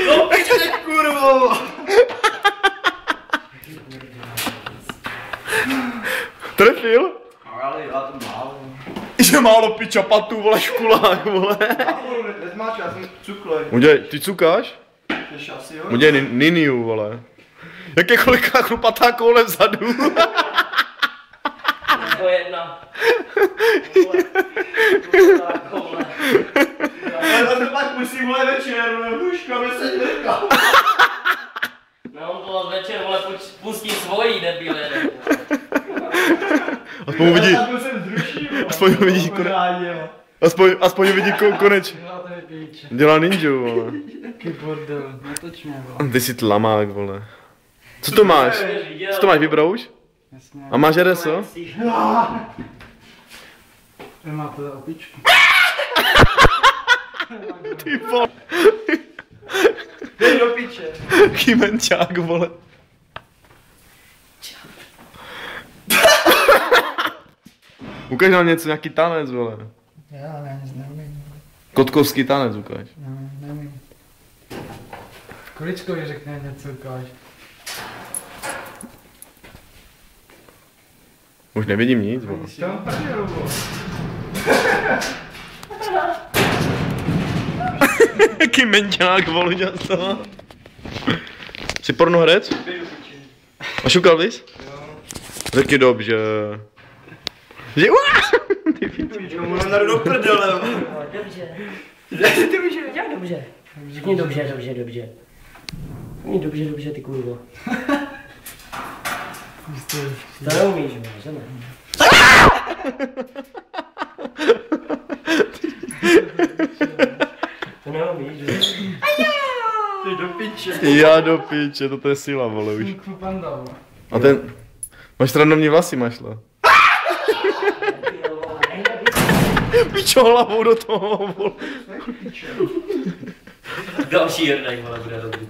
No piče, kurvo! Trefil? Ale já to málo. Že málo piča patů, vole, škulák, vole. Nezmáš, já jsem cuklej. Udělej, ty cukáš? Ještě asi jo. Udělej niniu, vole. Jak je koliká chlupatá koule vzadu. To jedna. Ale to pak musím, vole, večer, hůžka, my se jdeka. No on to večer, vole, pustí svojí debile. Aspoň uvidí, Já jsem zrušil, aspoň uvidí, aspoň uvidí konečně. Dělá ninju, vole. Jaký bordel, natoč mě, vole. Ty jsi tlamák, vole. Co to máš? Co to máš, vybrouš? Jasně. A máš RSO? Vy máte opičku. Ty vole. Dej do piče. Kymenčák, vole. Ukaž nám něco, nějaký tanec, vole. Já nic nevím. Kotkovský tanec ukáž. No, nevím. Kuličkovi řekne něco, ukáž. Už nevidím nic, vole. Tam prdel, vole. Kymenčák, vole, dělá to. Jsi pornoherec? A šukal bys? Řekni dobře. Že ty piči. Můžeme dát do prdele. Dobře. Ty víš, že dělá dobře. Řekni dobře. Řekni dobře, ty kurvo. To neumíš, že ne? To neumíš, že? Ty do piče. Já do piče, toto je sila, vole, už. Kung Fu Panda, vole. A ten... Máš randomní vlasy, mašla. Pičo hlavou do toho, vole. Další jednej, vole, bude dobrý.